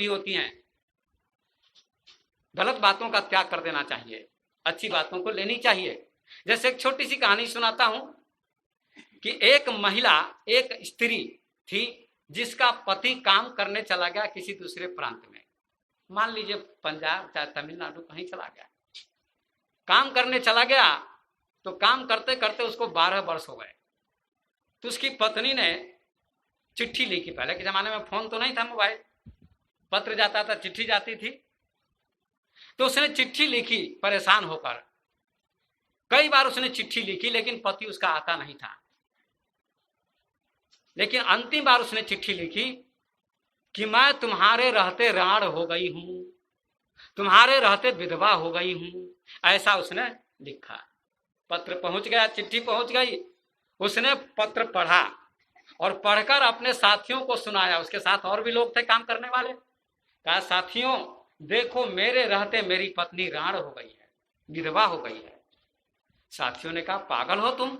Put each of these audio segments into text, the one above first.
भी होती हैं। गलत बातों का त्याग कर देना चाहिए, अच्छी बातों को लेनी चाहिए। जैसे एक छोटी सी कहानी सुनाता हूं कि एक महिला, एक स्त्री थी जिसका पति काम करने चला गया किसी दूसरे प्रांत में, मान लीजिए पंजाब चाहे तमिलनाडु कहीं चला गया, काम करने चला गया। तो काम करते करते उसको 12 वर्ष हो गए। तो उसकी पत्नी ने चिट्ठी लिखी, पहले के जमाने में फोन तो नहीं था, मोबाइल, पत्र जाता था, चिट्ठी जाती थी। तो उसने चिट्ठी लिखी परेशान होकर, कई बार उसने चिट्ठी लिखी लेकिन पति उसका आता नहीं था। लेकिन अंतिम बार उसने चिट्ठी लिखी कि मैं तुम्हारे रहते राण हो गई हूं, तुम्हारे रहते विधवा हो गई हूं, ऐसा उसने लिखा। पत्र पहुंच गया, चिट्ठी पहुंच गई। उसने पत्र पढ़ा और पढ़कर अपने साथियों को सुनाया। उसके साथ और भी लोग थे काम करने वाले। कहा, साथियों देखो, मेरे रहते मेरी पत्नी राण हो गई है, विधवा हो गई है। साथियों ने कहा, पागल हो तुम,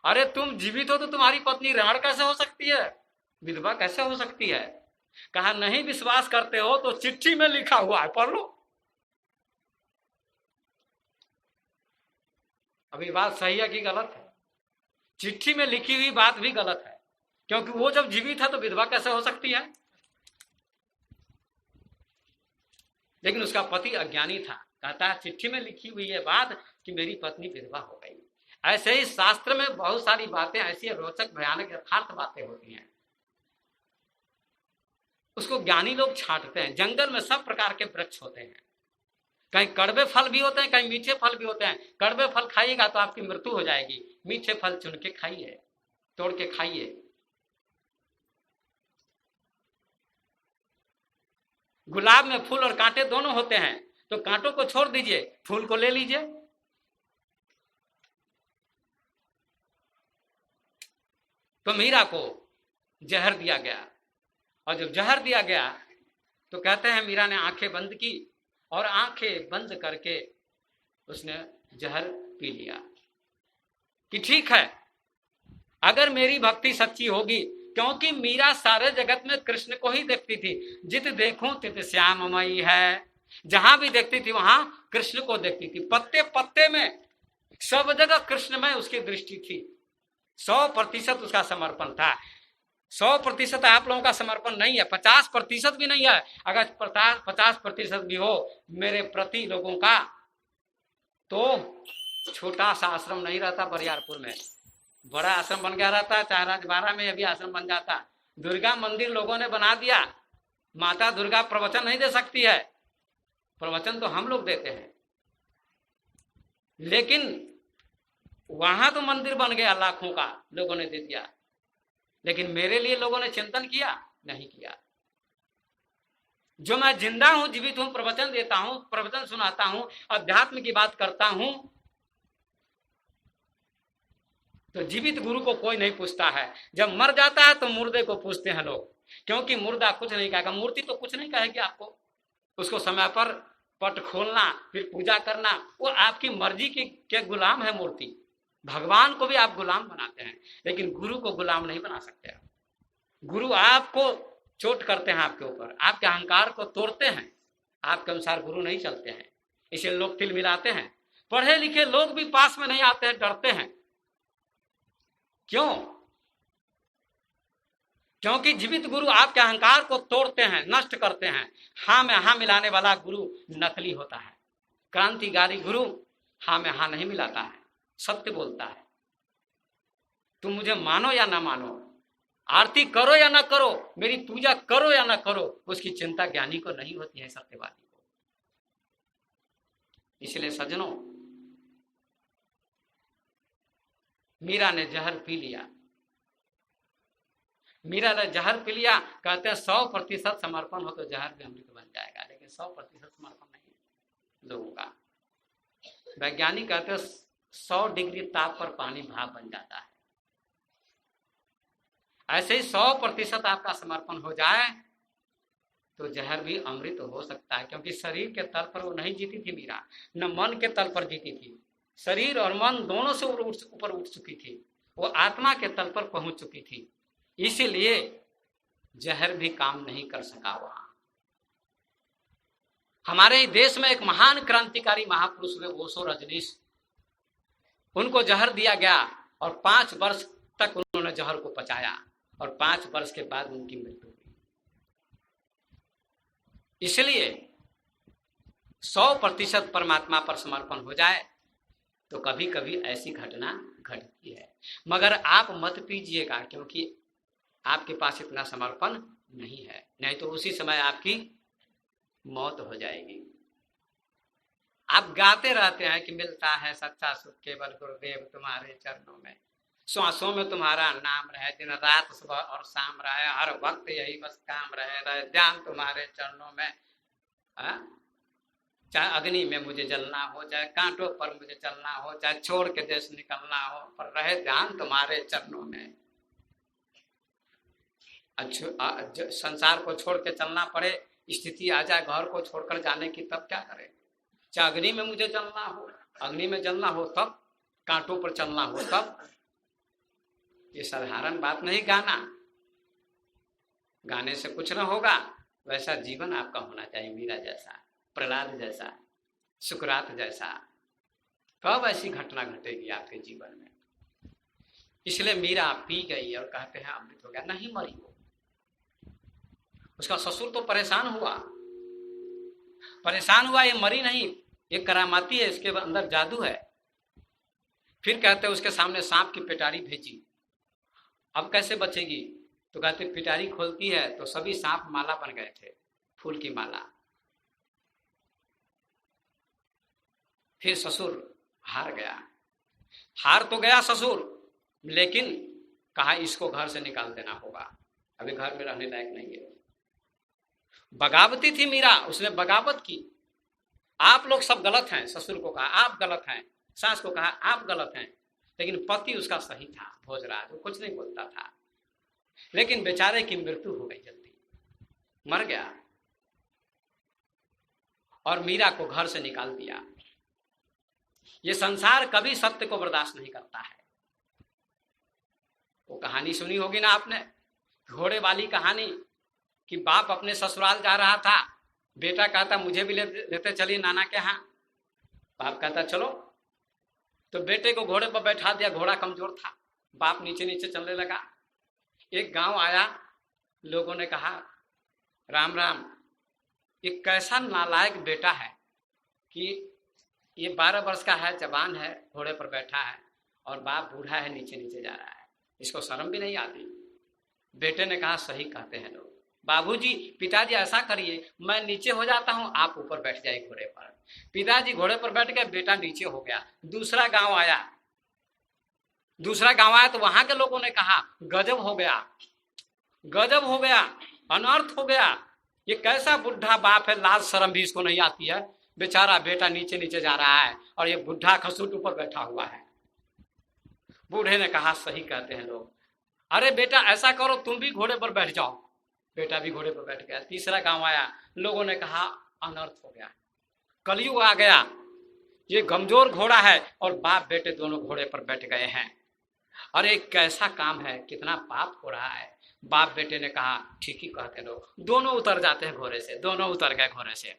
अरे तुम जीवित हो तो तुम्हारी पत्नी राण कैसे हो सकती है, विधवा कैसे हो सकती है। कहा, नहीं विश्वास करते हो तो चिट्ठी में लिखा हुआ है, पढ़ लो। अभी बात सही है कि गलत है? चिट्ठी में लिखी हुई बात भी गलत है, क्योंकि वो जब जीवित है तो विधवा कैसे हो सकती है। लेकिन उसका पति अज्ञानी था, कहता है चिट्ठी में लिखी हुई है बात कि मेरी पत्नी विधवा हो गई। ऐसे ही शास्त्र में बहुत सारी बातें ऐसी रोचक भयानक यथार्थ बातें होती हैं, उसको ज्ञानी लोग छांटते हैं। जंगल में सब प्रकार के वृक्ष होते हैं, कहीं कड़वे फल भी होते हैं, कहीं मीठे फल भी होते हैं। कड़वे फल खाइएगा तो आपकी मृत्यु हो जाएगी, मीठे फल चुन के खाइए, तोड़ के खाइए। गुलाब में फूल और कांटे दोनों होते हैं, तो कांटों को छोड़ दीजिए, फूल को ले लीजिए। तो मीरा को जहर दिया गया, और जब जहर दिया गया तो कहते हैं मीरा ने आंखें बंद की और आंखें बंद करके उसने जहर पी लिया कि ठीक है, अगर मेरी भक्ति सच्ची होगी, क्योंकि मीरा सारे जगत में कृष्ण को ही देखती थी। जित देखूं तित श्याममयी है, जहां भी देखती थी वहां कृष्ण को देखती थी। पत्ते पत्ते में सब जगह कृष्ण में उसकी दृष्टि थी। 100% उसका समर्पण था। 100% आप लोगों का समर्पण नहीं है, 50% भी नहीं है। अगर 50% भी हो मेरे प्रति लोगों का, तो छोटा सा आश्रम नहीं रहता बरियारपुर में, बड़ा आश्रम बन गया रहता। चाहे राजबाड़ा में अभी आश्रम बन जाता। दुर्गा मंदिर लोगों ने बना दिया। माता दुर्गा प्रवचन नहीं दे सकती है, प्रवचन तो हम लोग देते हैं, लेकिन वहां तो मंदिर बन गया लाखों का, लोगों ने दे दिया। लेकिन मेरे लिए लोगों ने चिंतन किया नहीं किया। जो मैं जिंदा हूं, जीवित हूं, प्रवचन देता हूं, प्रवचन सुनाता हूं, अध्यात्म की बात करता हूं, तो जीवित गुरु को कोई नहीं पूछता है। जब मर जाता है तो मुर्दे को पूछते हैं लोग, क्योंकि मुर्दा कुछ नहीं कहेगा, मूर्ति तो कुछ नहीं कहेगी आपको। उसको समय पर पट खोलना, फिर पूजा करना, वो आपकी मर्जी के गुलाम है मूर्ति। भगवान को भी आप गुलाम बनाते हैं, लेकिन गुरु को गुलाम नहीं बना सकते। गुरु आपको चोट करते हैं, आपके ऊपर, आपके अहंकार को तोड़ते हैं, आपके अनुसार गुरु नहीं चलते हैं। इसे लोग तिल मिलाते हैं। पढ़े लिखे लोग भी पास में नहीं आते हैं, डरते हैं। क्यों? क्योंकि जीवित गुरु आपके अहंकार को तोड़ते हैं, नष्ट करते हैं। हाँ में हाँ मिलाने वाला गुरु नकली होता है। क्रांतिकारी गुरु हाँ में हाँ नहीं मिलाता है, सत्य बोलता है। तुम मुझे मानो या ना मानो, आरती करो या ना करो, मेरी पूजा करो या ना करो, उसकी चिंता ज्ञानी को नहीं होती है, सत्यवादी को। इसलिए सज्जनों, मीरा ने जहर पी लिया। मीरा ने जहर पी लिया। कहते हैं 100% समर्पण हो तो जहर भी अमृत बन जाएगा, लेकिन 100% समर्पण नहीं लोगों का। वैज्ञानिक कहते हैं 100 डिग्री ताप पर पानी भाप बन जाता है। ऐसे ही 100% आपका समर्पण हो जाए तो जहर भी अमृत हो सकता है। क्योंकि शरीर के तल पर वो नहीं जीती थी मीरा, न मन के तल पर जीती थी। शरीर और मन दोनों से ऊपर उठ चुकी थी, वो आत्मा के तल पर पहुंच चुकी थी। इसीलिए जहर भी काम नहीं कर सका वहां। हमारे ही देश में एक महान क्रांतिकारी महापुरुष हुए ओशो रजनीश, उनको जहर दिया गया और 5 वर्ष तक उन्होंने जहर को पचाया और 5 वर्ष के बाद उनकी मृत्यु हुई। इसलिए 100% परमात्मा पर समर्पण हो जाए तो कभी कभी ऐसी घटना घटती है, मगर आप मत पीजिएगा, क्योंकि आपके पास इतना समर्पण नहीं है, नहीं तो उसी समय आपकी मौत हो जाएगी। आप गाते रहते हैं कि मिलता है सच्चा सुख केवल गुरुदेव तुम्हारे चरणों में, श्वासों में तुम्हारा नाम रहे, दिन रात सुबह और शाम रहे, हर वक्त यही बस काम रहे ध्यान तुम्हारे चरणों में। चाहे अग्नि में मुझे जलना हो, चाहे कांटों पर मुझे चलना हो, चाहे छोड़ के देश निकलना हो, पर रहे ध्यान तुम्हारे चरणों में। अच्छा, संसार को छोड़ के चलना पड़े, स्थिति आ जाए घर को छोड़कर जाने की, तब क्या करें? चाहे अग्नि में मुझे जलना हो, अग्नि में जलना हो तब, कांटों पर चलना हो तब। ये साधारण बात नहीं गाना, गाने से कुछ न होगा। वैसा जीवन आपका होना चाहिए, मीरा जैसा, प्रहलाद जैसा, सुकरात जैसा। कब ऐसी घटना घटेगी आपके जीवन में? इसलिए मीरा पी गई और कहते हैं अमृत हो गया, नहीं मरी वो। उसका ससुर तो परेशान हुआ, ये मरी नहीं, ये करामाती है, इसके अंदर जादू है। फिर कहते उसके सामने सांप की पिटारी भेजी, अब कैसे बचेगी? तो कहते पिटारी खोलती है तो सभी सांप माला बन गए थे, फूल की माला। फिर ससुर हार गया, हार तो गया ससुर, लेकिन कहा इसको घर से निकाल देना होगा, अभी घर में रहने लायक नहीं है। बगावती थी मीरा, उसने बगावत की। आप लोग सब गलत हैं, ससुर को कहा आप गलत हैं, सास को कहा आप गलत हैं, लेकिन पति उसका सही था, भोजराज, वो कुछ नहीं बोलता था। लेकिन बेचारे की मृत्यु हो गई, जल्दी मर गया और मीरा को घर से निकाल दिया। ये संसार कभी सत्य को बर्दाश्त नहीं करता है। वो कहानी सुनी होगी ना आपने, घोड़े वाली कहानी, कि बाप अपने ससुराल जा रहा था, बेटा कहता मुझे भी लेते चलिए नाना के यहाँ। बाप कहता चलो, तो बेटे को घोड़े पर बैठा दिया, घोड़ा कमजोर था, बाप नीचे नीचे चलने लगा। एक गांव आया, लोगों ने कहा राम राम, ये कैसा नालायक बेटा है कि ये 12 वर्ष का है, जवान है, घोड़े पर बैठा है, और बाप बूढ़ा है, नीचे नीचे जा रहा है, इसको शर्म भी नहीं आती। बेटे ने कहा सही कहते हैं लोग, बाबूजी, पिताजी ऐसा करिए, मैं नीचे हो जाता हूं, आप ऊपर बैठ जाइए घोड़े पर। पिताजी घोड़े पर बैठ गए, बेटा नीचे हो गया। दूसरा गांव आया तो वहां के लोगों ने कहा गजब हो गया, गजब हो गया, अनर्थ हो गया, ये कैसा बुढ़ा बाप है, लाज शर्म भी इसको नहीं आती है, बेचारा बेटा नीचे नीचे जा रहा है और ये बुढ़ा खसूट ऊपर बैठा हुआ है। बूढ़े ने कहा सही कहते हैं लोग, अरे बेटा ऐसा करो तुम भी घोड़े पर बैठ जाओ। बेटा भी घोड़े पर बैठ गया। तीसरा गांव आया, लोगों ने कहा अनर्थ हो गया, कलयुग आ गया, ये कमजोर घोड़ा है और बाप बेटे दोनों घोड़े पर बैठ गए हैं, अरे कैसा काम है, कितना पाप हो रहा है। बाप बेटे ने कहा ठीक ही कहते लोग, दोनों उतर जाते हैं घोड़े से। दोनों उतर गए घोड़े से।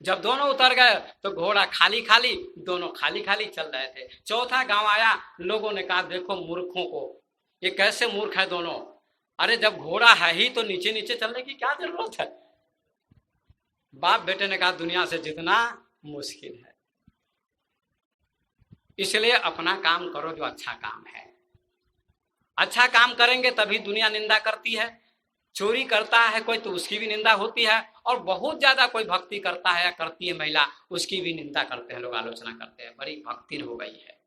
जब दोनों उतर गए तो घोड़ा खाली खाली, दोनों खाली खाली चल रहे थे। चौथा गांव आया, लोगों ने कहा देखो मूर्खों को, ये कैसे मूर्ख है दोनों, अरे जब घोड़ा है ही तो नीचे नीचे चलने की क्या जरूरत है। बाप बेटे ने कहा दुनिया से जितना मुश्किल है, इसलिए अपना काम करो जो अच्छा काम है। अच्छा काम करेंगे तभी दुनिया निंदा करती है। चोरी करता है कोई तो उसकी भी निंदा होती है, और बहुत ज्यादा कोई भक्ति करता है या करती है महिला, उसकी भी निंदा करते हैं लोग, आलोचना करते हैं, बड़ी भक्तिन हो गई है।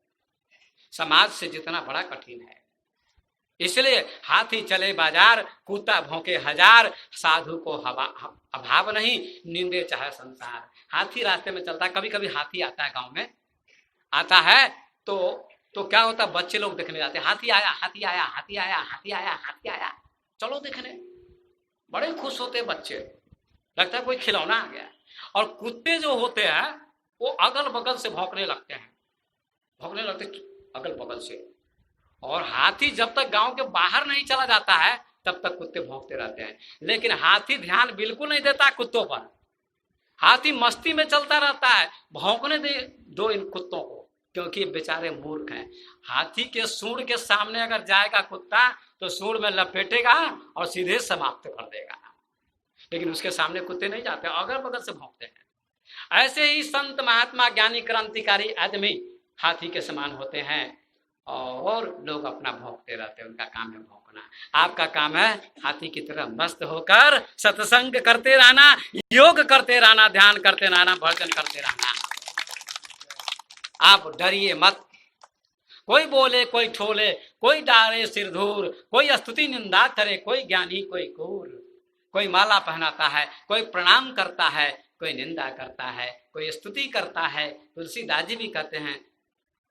समाज से जितना बड़ा कठिन है। इसलिए हाथी चले बाजार, कुत्ता भौंके हजार, साधु को अभाव नहीं, निंदे चाहे संसार। हाथी रास्ते में चलता है, कभी कभी हाथी आता है, गांव में आता है तो क्या होता है, बच्चे लोग देखने जाते हैं, हाथी आया हाथी आया हाथी आया हाथी आया हाथी आया, चलो देखने, बड़े खुश होते हैं बच्चे, लगता है कोई खिलौना आ गया। और कुत्ते जो होते हैं वो अगल बगल से भौंकने लगते हैं, भौंकने लगते अगल बगल से। और हाथी जब तक गांव के बाहर नहीं चला जाता है तब तक कुत्ते भौंकते रहते हैं, लेकिन हाथी ध्यान बिल्कुल नहीं देता कुत्तों पर। हाथी मस्ती में चलता रहता है, भौंकने दे दो इन कुत्तों को, क्योंकि ये बेचारे मूर्ख हैं। हाथी के सूंड के सामने अगर जाएगा कुत्ता तो सूंड में लपेटेगा और सीधे समाप्त कर देगा, लेकिन उसके सामने कुत्ते नहीं जाते, अगल बगल से भौंकते हैं। ऐसे ही संत महात्मा ज्ञानी क्रांतिकारी आदमी हाथी के समान होते हैं और लोग अपना भौंकते रहते हैं, उनका काम है भौंकना। आपका काम है हाथी की तरह मस्त होकर सत्संग करते रहना, योग करते रहना, ध्यान करते रहना, भजन करते रहना। आप डरिए मत, कोई बोले कोई ठोले, कोई डाले सिर धूर, कोई स्तुति निंदा करे, कोई ज्ञानी कोई कूर, कोई माला पहनाता है, कोई प्रणाम करता है, कोई निंदा करता है, कोई स्तुति करता है। तुलसीदास जी भी कहते हैं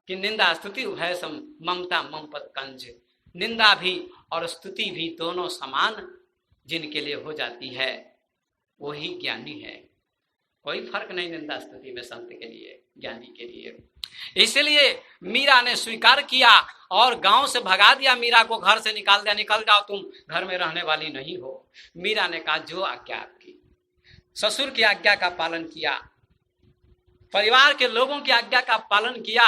कि निंदा स्तुति है सम ममता ममपत कंज, निंदा भी और स्तुति भी दोनों समान जिनके लिए हो जाती है वही ज्ञानी है। कोई फर्क नहीं निंदा स्तुति में संत के लिए, ज्ञानी के लिए। इसलिए मीरा ने स्वीकार किया और गांव से भगा दिया, मीरा को घर से निकाल दिया, निकल जाओ तुम घर में रहने वाली नहीं हो। मीरा ने कहा जो आज्ञा आपकी, ससुर की आज्ञा का पालन किया, परिवार के लोगों की आज्ञा का पालन किया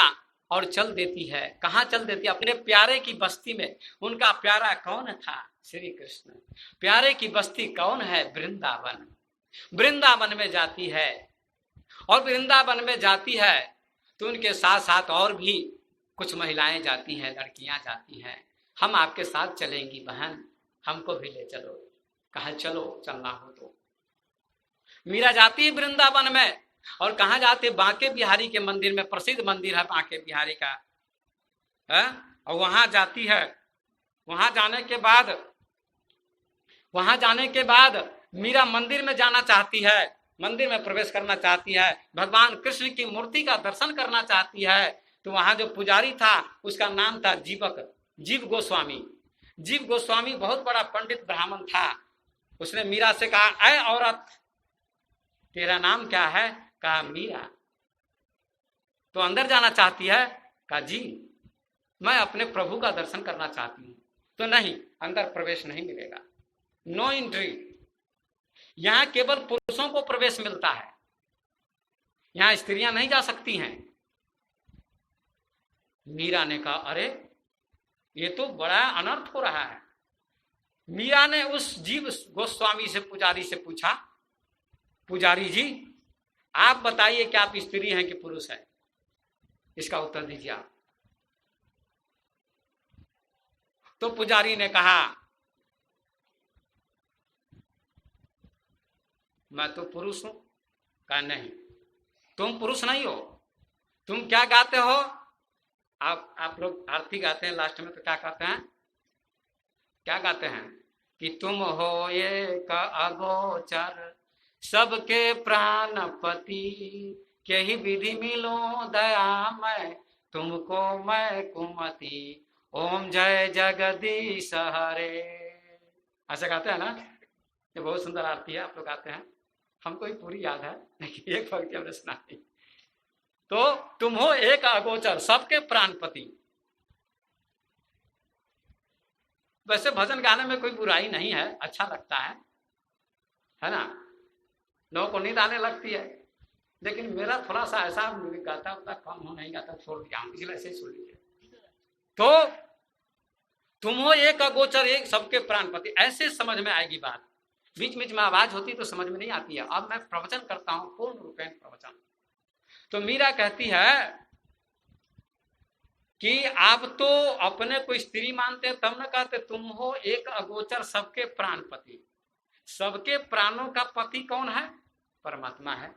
और चल देती है। कहाँ चल देती है? अपने प्यारे की बस्ती में। उनका प्यारा कौन था? श्री कृष्ण। प्यारे की बस्ती कौन है? वृंदावन। वृंदावन में जाती है और वृंदावन में जाती है तो उनके साथ साथ और भी कुछ महिलाएं जाती हैं, लड़कियां जाती हैं। हम आपके साथ चलेंगी बहन, हमको भी ले चलो। कहा चलो, चलना हो तो। मीरा जाती है वृंदावन में और कहाँ जाते? बांके बिहारी के मंदिर में, प्रसिद्ध मंदिर है बांके बिहारी का है? और वहां जाती है। वहां जाने के बाद मीरा मंदिर में जाना चाहती है, मंदिर में प्रवेश करना चाहती है, भगवान कृष्ण की मूर्ति का दर्शन करना चाहती है। तो वहां जो पुजारी था उसका नाम था जीव गोस्वामी। जीव गोस्वामी बहुत बड़ा पंडित ब्राह्मण था। उसने मीरा से कहा, ऐ औरत तेरा नाम क्या है? कहा मीरा। तो अंदर जाना चाहती है? कहा जी मैं अपने प्रभु का दर्शन करना चाहती हूँ। तो नहीं, अंदर प्रवेश नहीं मिलेगा, नो एंट्री। यहां केवल पुरुषों को प्रवेश मिलता है, यहां स्त्रियां नहीं जा सकती हैं। मीरा ने कहा अरे ये तो बड़ा अनर्थ हो रहा है। मीरा ने उस जीव गोस्वामी से, पुजारी से पूछा, पुजारी जी आप बताइए कि आप स्त्री हैं कि पुरुष हैं? इसका उत्तर दीजिए आप। तो पुजारी ने कहा मैं तो पुरुष हूं। कहा नहीं, तुम पुरुष नहीं हो। तुम क्या गाते हो? आप लोग आरती गाते हैं लास्ट में, तो क्या कहते हैं? क्या गाते हैं? कि तुम हो एक अगोचर सबके प्राणपति, के ही विधि मिलो दया मैं तुमको मैं कुमति, ओम जय जगदीश हरे। ऐसा गाते हैं ना? ये बहुत सुंदर आरती है, आप लोग गाते हैं, हमको ही पूरी याद है लेकिन एक पंक्ति हमने सुना नहीं। तो तुम हो एक अगोचर सबके प्राणपति। वैसे भजन गाने में कोई बुराई नहीं है, अच्छा लगता है ना? लोगों को नींद आने लगती है, लेकिन मेरा थोड़ा सा ऐसा गाता होता कम हो, नहीं गाता छोड़ दिया हूं, इसलिए ऐसे ही सुन लीजिए। तो तुम हो एक अगोचर एक सबके प्राणपति, ऐसे समझ में आएगी बात। बीच बीच में आवाज होती तो समझ में नहीं आती है। अब मैं प्रवचन करता हूं, पूर्ण रूपेण प्रवचन। तो मीरा कहती है कि आप तो अपने को स्त्री मानते हैं, तब न कहते तुम हो एक अगोचर सबके प्राणपति। सबके प्राणों का पति कौन है? परमात्मा है।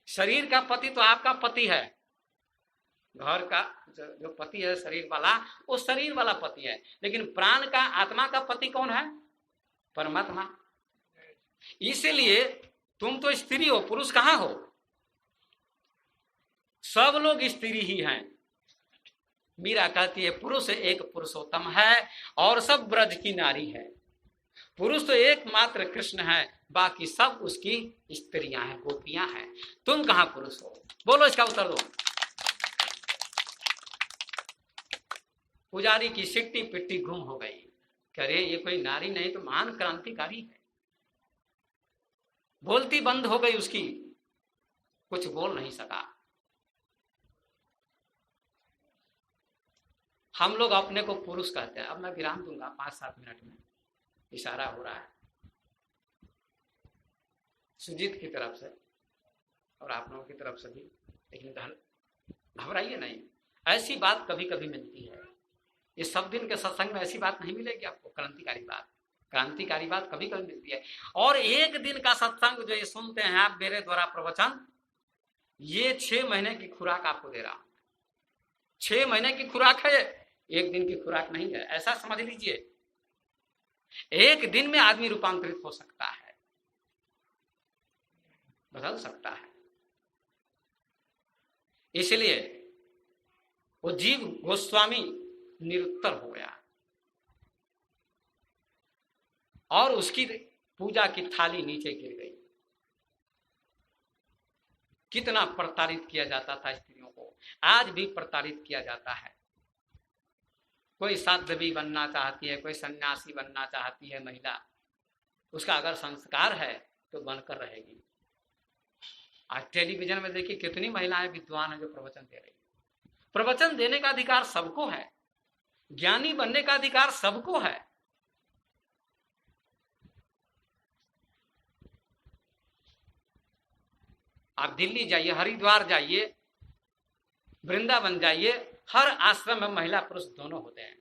शरीर का पति तो आपका पति है, घर का जो पति है शरीर वाला, वो शरीर वाला पति है, लेकिन प्राण का, आत्मा का पति कौन है? परमात्मा। इसीलिए तुम तो स्त्री हो, पुरुष कहां हो? सब लोग स्त्री ही हैं। मीरा कहती है पुरुष एक पुरुषोत्तम है और सब ब्रज की नारी है। पुरुष तो एकमात्र कृष्ण है, बाकी सब उसकी स्त्रियां हैं, गोपियां हैं। तुम कहां पुरुष हो? बोलो, इसका उत्तर दो। पुजारी की सिट्टी पिट्टी गुम हो गई। अरे ये कोई नारी नहीं तो महान क्रांतिकारी है। बोलती बंद हो गई उसकी, कुछ बोल नहीं सका। हम लोग अपने को पुरुष कहते हैं। अब मैं विराम दूंगा 5-7 मिनट में, इशारा हो रहा है सुजीत की तरफ से और आप लोगों की तरफ से भी, लेकिन घबराइए नहीं। ऐसी बात कभी कभी मिलती है। ये सब दिन के सत्संग में ऐसी बात नहीं मिलेगी आपको, क्रांतिकारी बात कभी कभी मिलती है। और एक दिन का सत्संग जो ये सुनते हैं आप मेरे द्वारा प्रवचन, ये 6 महीने की खुराक आपको दे रहा हूं। 6 महीने की खुराक है, एक दिन की खुराक नहीं है, ऐसा समझ लीजिए। एक दिन में आदमी रूपांतरित हो सकता है, बदल सकता है। इसलिए वो जीव गोस्वामी निरुत्तर हो गया और उसकी पूजा की थाली नीचे गिर गई। कितना प्रताड़ित किया जाता था स्त्रियों को, आज भी प्रताड़ित किया जाता है। कोई साध्वी बनना चाहती है, कोई सन्यासी बनना चाहती है महिला, उसका अगर संस्कार है तो बनकर रहेगी। आज टेलीविजन में देखिए कितनी महिलाएं विद्वान हैं जो प्रवचन दे रही है। प्रवचन देने का अधिकार सबको है, ज्ञानी बनने का अधिकार सबको है। आप दिल्ली जाइए, हरिद्वार जाइए, वृंदावन जाइए, हर आश्रम में महिला पुरुष दोनों होते हैं,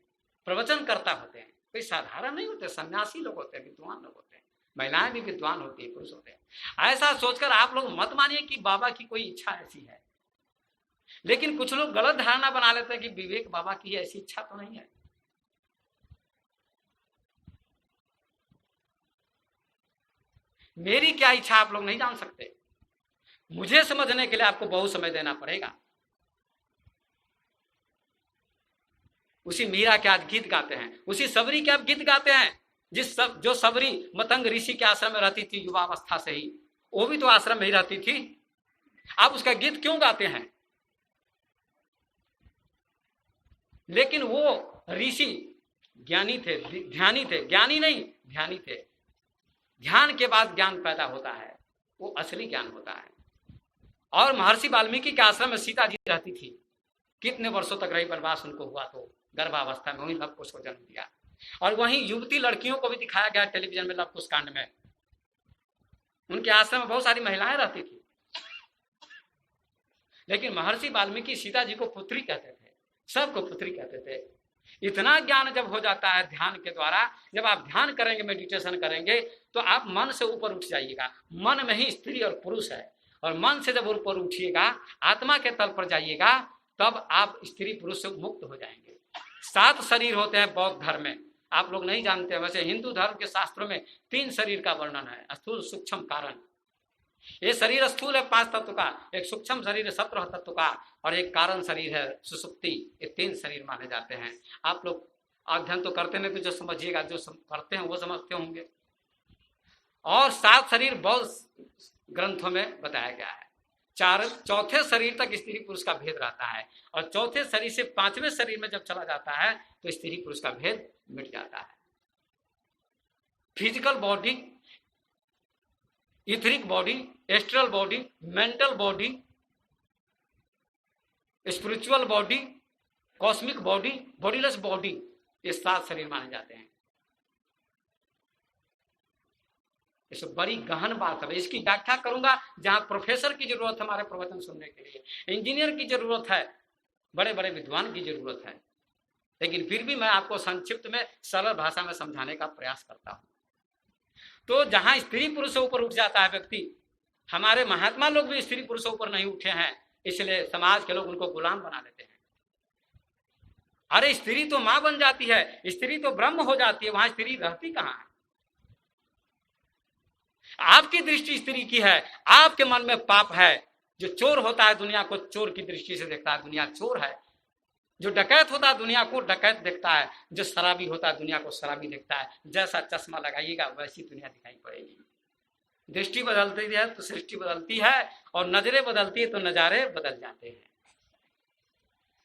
प्रवचन करता होते हैं। कोई साधारण नहीं होते, सन्यासी लोग होते हैं, विद्वान लोग होते हैं, महिलाएं भी विद्वान होती है, पुरुष होते हैं। ऐसा सोचकर आप लोग मत मानिए कि बाबा की कोई इच्छा ऐसी है। लेकिन कुछ लोग गलत धारणा बना लेते हैं कि विवेक बाबा की ऐसी इच्छा तो नहीं है। मेरी क्या इच्छा आप लोग नहीं जान सकते। मुझे समझने के लिए आपको बहुत समय देना पड़ेगा। उसी मीरा के आज गीत गाते हैं, उसी सबरी के आप गीत गाते हैं। जो सबरी मतंग ऋषि के आश्रम में रहती थी युवावस्था से ही, वो भी तो आश्रम में ही रहती थी। आप उसका गीत क्यों गाते हैं? लेकिन वो ऋषि ज्ञानी थे, ध्यानी थे, ज्ञानी नहीं ध्यानी थे। ध्यान के बाद ज्ञान पैदा होता है, वो असली ज्ञान होता है। और महर्षि वाल्मीकि के आश्रम में सीता जी रहती थी, कितने वर्षों तक रही, वनवास उनको हुआ तो गर्भावस्था में वही लव कुश को जन्म दिया। और वहीं युवती लड़कियों को भी दिखाया गया टेलीविजन में लव कुश कांड में। उनके आश्रम में बहुत सारी महिलाएं रहती थी, लेकिन महर्षि वाल्मीकि सीता जी को पुत्री कहते थे, सबको पुत्री कहते थे। इतना ज्ञान जब हो जाता है ध्यान के द्वारा, जब आप ध्यान करेंगे, मेडिटेशन करेंगे, तो आप मन से ऊपर उठ जाइएगा। मन में ही स्त्री और पुरुष है, और मन से जब ऊपर उठिएगा, आत्मा के तल पर जाइएगा, तब आप स्त्री पुरुष से मुक्त हो जाएंगे। 7 शरीर होते हैं बौद्ध धर्म में, आप लोग नहीं जानते हैं। वैसे हिंदू धर्म के शास्त्रों में 3 शरीर का वर्णन है, स्थूल सूक्ष्म कारण। ये शरीर स्थूल है 5 तत्व का, एक सूक्ष्म शरीर है 17 तत्व का, और एक कारण शरीर है सुसुप्ति। ये 3 शरीर माने जाते हैं। आप लोग अध्ययन तो करते नहीं, तो जो समझिएगा, जो करते हैं वो समझते होंगे। और 7 शरीर बौद्ध ग्रंथों में बताया गया है। चौथे शरीर तक स्त्री पुरुष का भेद रहता है, और चौथे शरीर से 5वें शरीर में जब चला जाता है तो स्त्री पुरुष का भेद मिट जाता है। Physical body, etheric body, astral body, mental body, spiritual body, cosmic body, bodiless body, ये 7 शरीर माने जाते हैं। इस बड़ी गहन बात है, इसकी व्याख्या करूंगा। जहां प्रोफेसर की जरूरत है हमारे प्रवचन सुनने के लिए, इंजीनियर की जरूरत है, बड़े बड़े विद्वान की जरूरत है, लेकिन फिर भी मैं आपको संक्षिप्त में सरल भाषा में समझाने का प्रयास करता हूं। तो जहां स्त्री पुरुष से ऊपर उठ जाता है व्यक्ति, हमारे महात्मा लोग भी स्त्री पुरुष से ऊपर नहीं उठे हैं, इसलिए समाज के लोग उनको गुलाम बना लेते हैं। अरे स्त्री तो मां बन जाती है, स्त्री तो ब्रह्म हो जाती है, वहां स्त्री रहती कहां है? आपकी दृष्टि स्त्री की है, आपके मन में पाप है। जो चोर होता है दुनिया को चोर की दृष्टि से देखता है, दुनिया चोर है। जो डकैत होता है दुनिया को डकैत देखता है, जो शराबी होता है दुनिया को शराबी देखता है। जैसा चश्मा लगाइएगा वैसी दुनिया दिखाई पड़ेगी। दृष्टि बदलती है तो सृष्टि बदलती है, और नजरें बदलती है तो नजारे बदल जाते हैं।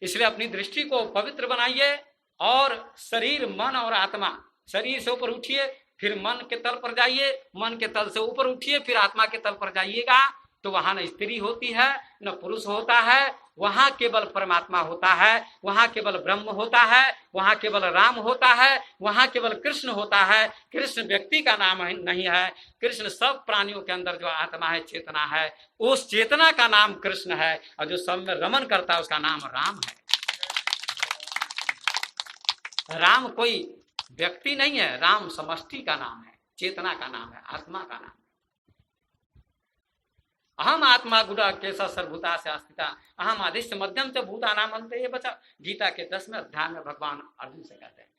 इसलिए अपनी दृष्टि को पवित्र बनाइए, और शरीर, मन और आत्मा, शरीर से ऊपर उठिए, फिर मन के तल पर जाइए, मन के तल से ऊपर उठिए, फिर आत्मा के तल पर जाइएगा, तो वहां न स्त्री होती है न पुरुष होता है, वहां केवल परमात्मा होता है, वहां केवल ब्रह्म होता है, वहां केवल राम होता है, वहां केवल कृष्ण होता है। कृष्ण व्यक्ति का नाम नहीं है, कृष्ण सब प्राणियों के अंदर जो आत्मा है, चेतना है, उस चेतना का नाम कृष्ण है, और जो सब में रमन करता है उसका नाम राम है। राम कोई व्यक्ति नहीं है, राम समष्टि का नाम है, चेतना का नाम है, आत्मा का नाम है। अहम आत्मा गुड़ा केसा सर्वभूता से अस्थिता अहम आदिश्य मध्यम से भूता नाम अंत। ये बचा गीता के 10वें अध्याय में भगवान अर्जुन से कहते हैं,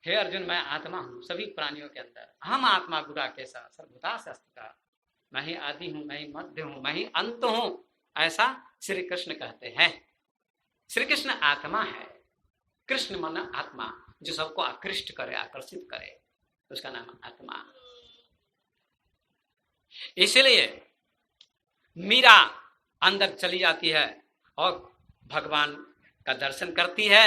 हे अर्जुन मैं आत्मा हूँ सभी प्राणियों के अंदर, अहम आत्मा गुड़ा केसा सर्वभूता से अस्थिता, मैं ही आदि हूँ, मैं ही मध्य हूँ, मैं ही अंत हूँ, ऐसा श्री कृष्ण कहते हैं। श्री कृष्ण आत्मा है, कृष्ण मन आत्मा, जो सबको आकृष्ट करे, आकर्षित करे, उसका नाम आत्मा। इसलिए मीरा अंदर चली जाती है और भगवान का दर्शन करती है,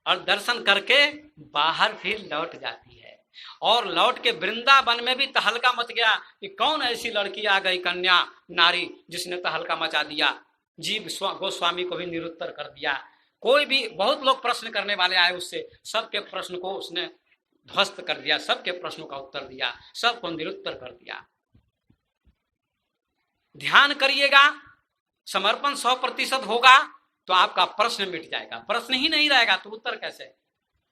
और दर्शन करके बाहर फिर लौट जाती है। और लौट के वृंदावन में भी तहलका मच गया कि कौन ऐसी लड़की आ गई, कन्या नारी, जिसने तहलका मचा दिया। जीव गोस्वामी को भी निरुत्तर कर दिया। कोई भी, बहुत लोग प्रश्न करने वाले आए उससे, सबके प्रश्न को उसने ध्वस्त कर दिया, सबके प्रश्नों का उत्तर दिया, सबको निरुत्तर कर दिया। ध्यान करिएगा, समर्पण 100% होगा तो आपका प्रश्न मिट जाएगा। प्रश्न ही नहीं रहेगा तो उत्तर कैसे?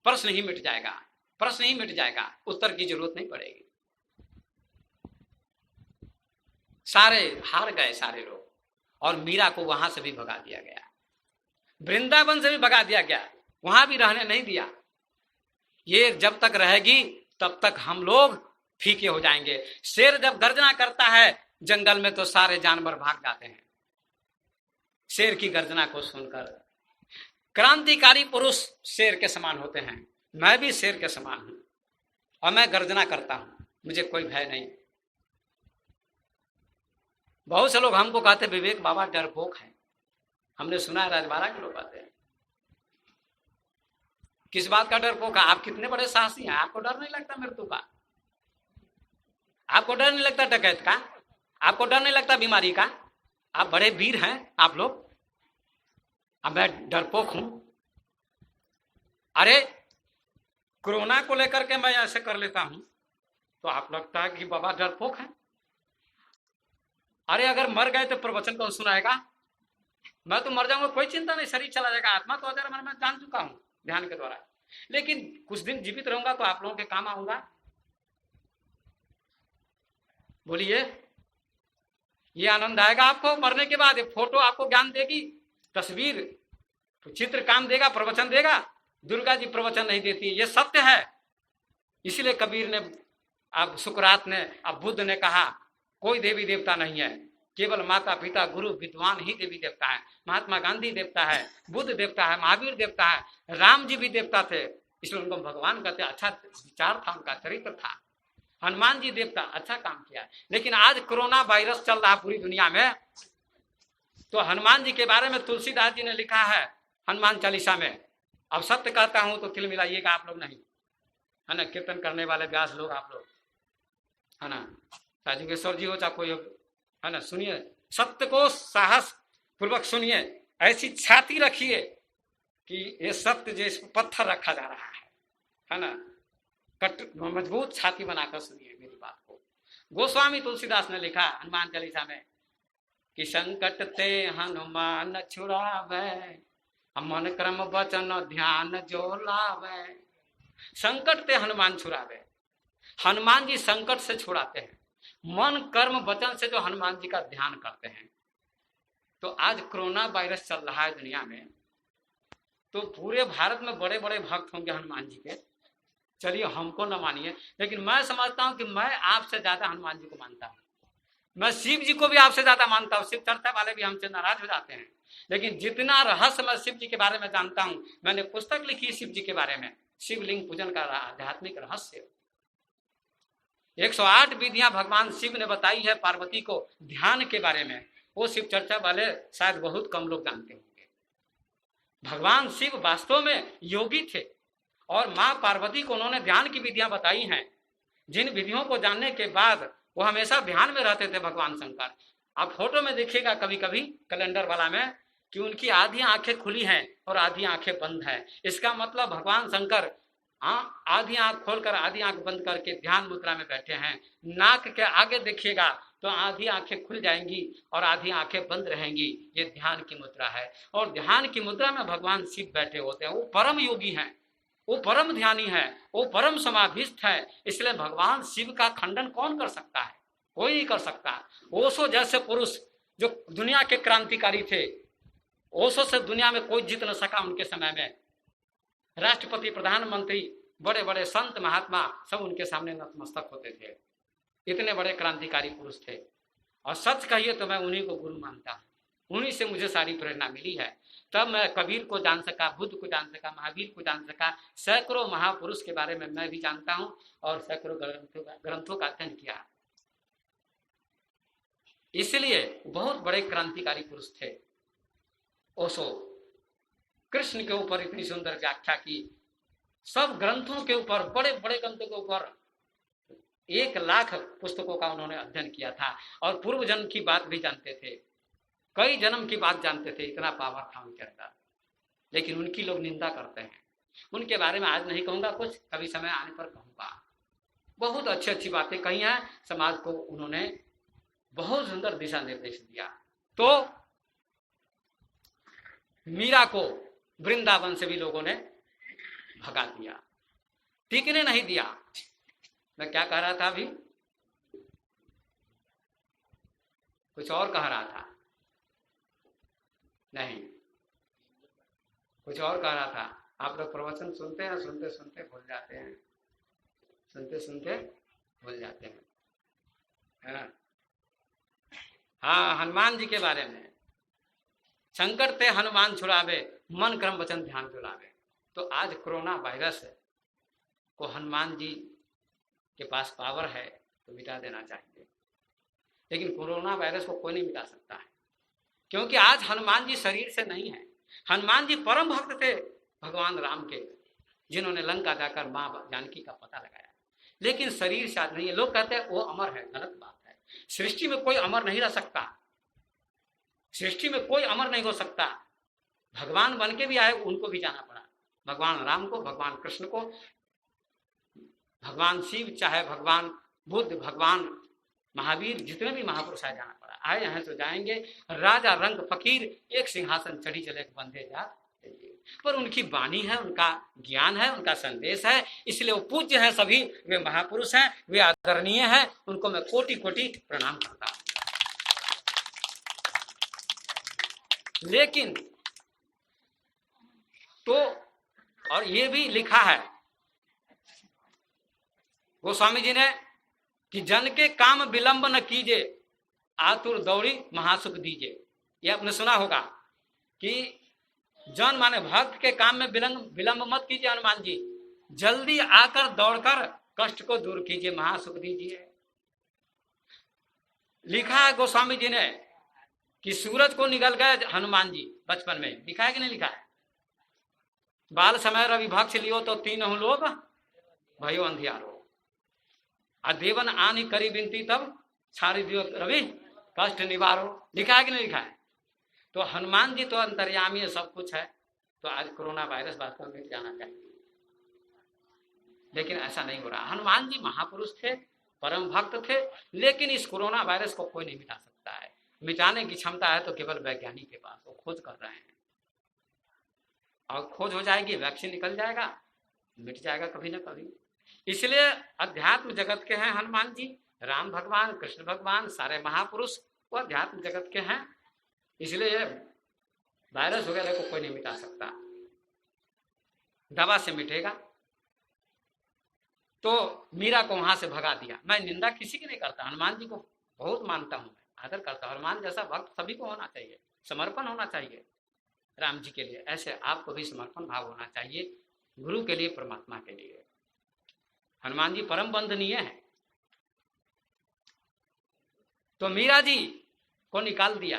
प्रश्न ही मिट जाएगा, प्रश्न ही मिट जाएगा, उत्तर की जरूरत नहीं पड़ेगी। सारे हार गए सारे लोग, और मीरा को वहां से भी भगा दिया गया, वृंदावन से भी भगा दिया गया, वहां भी रहने नहीं दिया। ये जब तक रहेगी तब तक हम लोग फीके हो जाएंगे। शेर जब गर्जना करता है जंगल में तो सारे जानवर भाग जाते हैं शेर की गर्जना को सुनकर। क्रांतिकारी पुरुष शेर के समान होते हैं, मैं भी शेर के समान हूं और मैं गर्जना करता हूं, मुझे कोई भय नहीं। बहुत से लोग हमको कहते विवेक बाबा डरपोक है, हमने सुना है राजबाड़ा के लोग कहते हैं। किस बात का डरपोक है? आप कितने बड़े साहसी हैं, आपको डर नहीं लगता मृत्यु का? आपको डर नहीं लगता डकैत का? आपको डर नहीं लगता बीमारी का? आप बड़े वीर हैं आप लोग, अब मैं डरपोक हूं। अरे कोरोना को लेकर के मैं ऐसे कर लेता हूं तो आप लगता है कि बाबा डरपोक है। अरे अगर मर गए तो प्रवचन कौन सुनाएगा? मैं तो मर जाऊंगा, कोई चिंता नहीं, शरीर चला जाएगा, आत्मा तो अगर मैं जान चुका हूं ध्यान के द्वारा, लेकिन कुछ दिन जीवित रहूंगा तो आप लोगों के काम आऊंगा। बोलिए, ये आनंद आएगा आपको मरने के बाद? फोटो आपको ज्ञान देगी, तस्वीर चित्र काम देगा, प्रवचन देगा। दुर्गा जी प्रवचन नहीं देती, ये सत्य है। इसीलिए कबीर ने, अब सुकरात ने, अब बुद्ध ने कहा कोई देवी देवता नहीं है, केवल माता पिता गुरु विद्वान ही देवी देवता है। महात्मा गांधी देवता है, बुद्ध देवता है, महावीर देवता है, राम जी भी देवता थे, इसलिए उनको भगवान कहते। अच्छा विचार था उनका, चरित्र था। हनुमान जी देवता, अच्छा काम किया। लेकिन आज कोरोना वायरस चल रहा पूरी दुनिया में, तो हनुमान जी के बारे में तुलसीदास जी ने लिखा है हनुमान चालीसा में। अब सत्य कहता हूं तो तिल मिलाइएगा आप लोग नहीं, है ना, कीर्तन करने वाले व्यास लोग आप लोग, है ना, राजुकेश्वर जी हो चाहे कोई, है ना, सुनिए, सत्य को साहस पूर्वक सुनिए, ऐसी छाती रखिए कि ये सत्य जैसे पत्थर रखा जा रहा है ना, मजबूत छाती बनाकर सुनिए मेरी बात को। गोस्वामी तुलसीदास ने लिखा हनुमान चालीसा में कि संकट ते हनुमान छुड़ावे, मन कर्म वचन ध्यान जो लावे। संकट ते हनुमान छुड़ावे, हनुमान जी संकट से छुड़ाते हैं। मन कर्म वचन से जो हनुमान जी का ध्यान करते हैं। तो आज कोरोना वायरस चल रहा है दुनिया में, तो पूरे भारत में बड़े बड़े भक्त होंगे हनुमान जी के। चलिए हमको न मानिए, लेकिन मैं समझता हूं कि मैं आपसे ज्यादा हनुमान जी को मानता हूं। मैं शिव जी को भी आपसे ज्यादा मानता हूं। शिव चर्चा वाले भी हमसे नाराज हो जाते हैं, लेकिन जितना रहस्य मैं शिव जी के बारे में जानता हूं, मैंने पुस्तक लिखी शिव जी के बारे में, शिवलिंग पूजन का आध्यात्मिक रहस्य। 108 विधियां भगवान शिव ने बताई है पार्वती को ध्यान के बारे में। वो शिव चर्चा वाले शायद बहुत कम लोग जानते होंगे। भगवान शिव वास्तव में योगी थे और मां पार्वती को उन्होंने ध्यान की विधियां बताई हैं। जिन विधियों को जानने के बाद वो हमेशा ध्यान में रहते थे भगवान शंकर। आप फोटो में देखिएगा कभी कभी कैलेंडर वाला में कि उनकी आधी आंखें खुली हैं और आधी आंखें बंद है। इसका मतलब भगवान शंकर आधी आंख खोलकर आधी आंख बंद करके ध्यान मुद्रा में बैठे हैं। नाक के आगे देखिएगा तो आधी आंखें खुल जाएंगी और आधी आंखें बंद रहेंगी। ये ध्यान की मुद्रा है और ध्यान की मुद्रा में भगवान शिव बैठे होते हैं। वो परम योगी हैं, वो परम ध्यानी है, वो परम समाधिस्थ है। इसलिए भगवान शिव का खंडन कौन कर सकता है? कोई नहीं कर सकता। ओशो जैसे पुरुष जो दुनिया के क्रांतिकारी थे, ओशो से दुनिया में कोई जीत न सका। उनके समय में राष्ट्रपति, प्रधानमंत्री, बड़े बड़े संत महात्मा सब उनके सामने नतमस्तक होते थे। इतने बड़े क्रांतिकारी पुरुष थे। और सच कहिए तो मैं उन्हीं को गुरु मानता हूँ। उन्हीं से मुझे सारी प्रेरणा मिली है। तब मैं कबीर को जान सका, बुद्ध को जान सका, महावीर को जान सका। सैकड़ों महापुरुष के बारे में मैं भी जानता हूँ और सैकड़ों ग्रंथों का अध्ययन किया। इसलिए बहुत बड़े क्रांतिकारी पुरुष थे ओशो। कृष्ण के ऊपर इतनी सुंदर व्याख्या की, सब ग्रंथों के ऊपर, बड़े बड़े ग्रंथों के ऊपर 1 लाख पुस्तकों का उन्होंने अध्ययन किया था और पूर्व जन्म की बात भी जानते थे, कई जन्म की बात जानते थे। इतना पावर था उनके अंदर। लेकिन उनकी लोग निंदा करते हैं। उनके बारे में आज नहीं कहूंगा, कुछ कभी समय आने पर कहूंगा। बहुत अच्छी अच्छी बातें कही हैं। समाज को उन्होंने बहुत सुंदर दिशा निर्देश दिया। तो मीरा को वृंदावन से भी लोगों ने भगा दिया, टिकने नहीं दिया। मैं क्या कह रहा था अभी? कुछ और कह रहा था, नहीं कुछ और कह रहा था। आप लोग प्रवचन सुनते हैं, सुनते सुनते भूल जाते हैं, सुनते सुनते भूल जाते हैं। हाँ, हनुमान जी के बारे में। संकट ते हनुमान छुड़ावे, मन कर्म वचन ध्यान जुलावे। तो आज कोरोना वायरस को हनुमान जी के पास पावर है तो मिटा देना चाहिए। लेकिन कोरोना वायरस को कोई नहीं मिटा सकता है, क्योंकि आज हनुमान जी शरीर से नहीं है। हनुमान जी परम भक्त थे भगवान राम के, जिन्होंने लंका जाकर मां जानकी का पता लगाया। लेकिन शरीर से आज नहीं है। लोग कहते हैं वो अमर है, गलत बात है। सृष्टि में कोई अमर नहीं रह सकता, सृष्टि में कोई अमर नहीं हो सकता। भगवान बन के भी आए, उनको भी जाना पड़ा। भगवान राम को, भगवान कृष्ण को, भगवान शिव, चाहे भगवान बुद्ध, भगवान महावीर, जितने भी महापुरुष आए जाना पड़ा। आए यहाँ तो जाएंगे। राजा रंग फकीर एक सिंहासन चढ़ी चले बंधे जा, पर उनकी वाणी है, उनका ज्ञान है, उनका संदेश है, इसलिए वो पूज्य है। सभी वे महापुरुष हैं, वे आदरणीय हैं। उनको मैं कोटि कोटि प्रणाम करता हूं। लेकिन तो और ये भी लिखा है गोस्वामी जी ने कि जन के काम विलंब न कीजिए, आतुर दौड़ी महासुख दीजिए। ये आपने सुना होगा कि जन माने भक्त के काम में विलंब मत कीजिए। हनुमान जी जल्दी आकर दौड़कर कष्ट को दूर कीजिए, महासुख दीजिए। लिखा है गोस्वामी जी ने कि सूरज को निगल गए हनुमान जी बचपन में। लिखा है कि नहीं लिखा है? बाल समय रवि भक्ष लियो तो तीनों लोग भयो अंधियारो, आ देवन आनी करी बिनती तब छाड़ी दियो रवि कष्ट निवारो। लिखा है कि नहीं लिखा है? तो हनुमान जी तो अंतर्यामी है, सब कुछ है। तो आज कोरोना वायरस वास्तव में मिट जाना चाहिए, लेकिन ऐसा नहीं हो रहा। हनुमान जी महापुरुष थे, परम भक्त थे, लेकिन इस कोरोना वायरस को कोई नहीं मिटा सकता है। मिटाने की क्षमता है तो केवल वैज्ञानिक के पास, वो खोज कर रहे हैं। और खोज हो जाएगी, वैक्सीन निकल जाएगा, मिट जाएगा कभी ना कभी। इसलिए अध्यात्म जगत के हैं हनुमान जी, राम भगवान, कृष्ण भगवान, सारे महापुरुष वो अध्यात्म जगत के हैं। इसलिए वायरस वगैरह को कोई नहीं मिटा सकता, दवा से मिटेगा। तो मीरा को वहां से भगा दिया। मैं निंदा किसी की नहीं करता, हनुमान जी को बहुत मानता हूं, मैं आदर करता हूं। हनुमान जैसा भक्त सभी को होना चाहिए, समर्पण होना चाहिए राम जी के लिए। ऐसे आपको भी समर्पण भाव होना चाहिए गुरु के लिए, परमात्मा के लिए। हनुमान जी परम बंधनीय है। तो मीरा जी को निकाल दिया,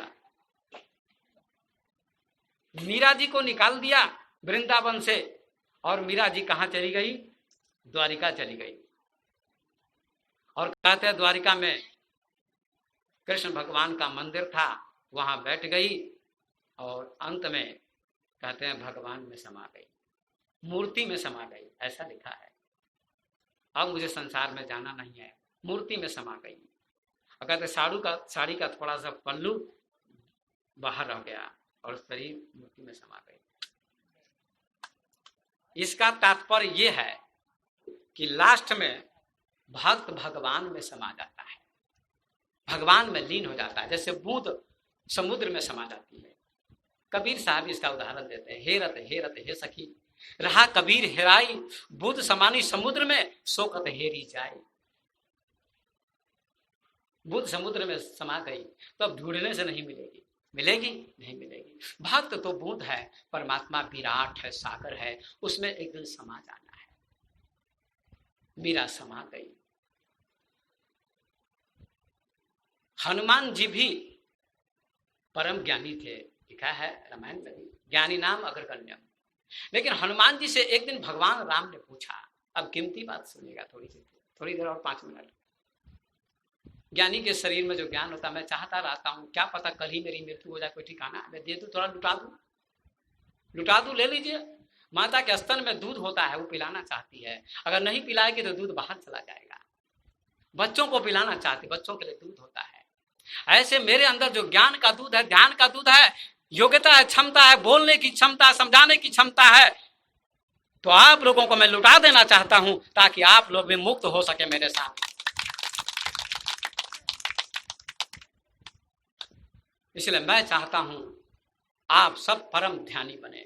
मीरा जी को निकाल दिया वृंदावन से। और मीरा जी कहां चली गई? द्वारिका चली गई। और कहते हैं द्वारिका में कृष्ण भगवान का मंदिर था, वहां बैठ गई और अंत में कहते हैं भगवान में समा गई, मूर्ति में समा गई, ऐसा लिखा है। अब मुझे संसार में जाना नहीं है, मूर्ति में समा गई। और कहते साड़ी का थोड़ा सा पल्लू बाहर रह गया और शरीर मूर्ति में समा गई। इसका तात्पर्य यह है कि लास्ट में भक्त भगवान में समा जाता है, भगवान में लीन हो जाता है, जैसे बूंद समुद्र में समा जाती है। कबीर साहब इसका उदाहरण देते हैं, हे रत हे सखी, रहा कबीर हेराई, बुद्ध समानी समुद्र में शोकत हेरी जाए। बुद्ध समुद्र में समा गई तो अब ढूंढने से नहीं मिलेगी, मिलेगी नहीं मिलेगी। भक्त तो बूंद है, परमात्मा विराट है, सागर है, उसमें एक दिन समा जाना है। मीरा समा गई। हनुमान जी भी परम ज्ञानी थे, लिखा है रामायण में भी, ज्ञानी नाम अग्रगण्यम। लेकिन हनुमान जी से एक दिन भगवान राम ने पूछा, अब कीमती बात सुनिएगा, थोड़ी देर और 5 मिनट। ज्ञानी के शरीर में जो ज्ञान होता है, मैं चाहता रहता हूँ क्या पता कल ही मेरी मृत्यु हो जाए, कोई ठिकाना, मैं दे दूं, थोड़ा लुटा दूं, ले लीजिए। माता के स्तन में दूध होता है, वो पिलाना चाहती है, अगर नहीं पिलाएगी तो दूध बाहर चला जाएगा। बच्चों को पिलाना चाहती, बच्चों के लिए दूध होता है। ऐसे मेरे अंदर जो ज्ञान का दूध है, ध्यान का दूध है, योग्यता है, क्षमता है, बोलने की क्षमता, समझाने की क्षमता है, तो आप लोगों को मैं लुटा देना चाहता हूं ताकि आप लोग भी मुक्त हो सके मेरे साथ। इसलिए मैं चाहता हूं आप सब परम ध्यानी बने,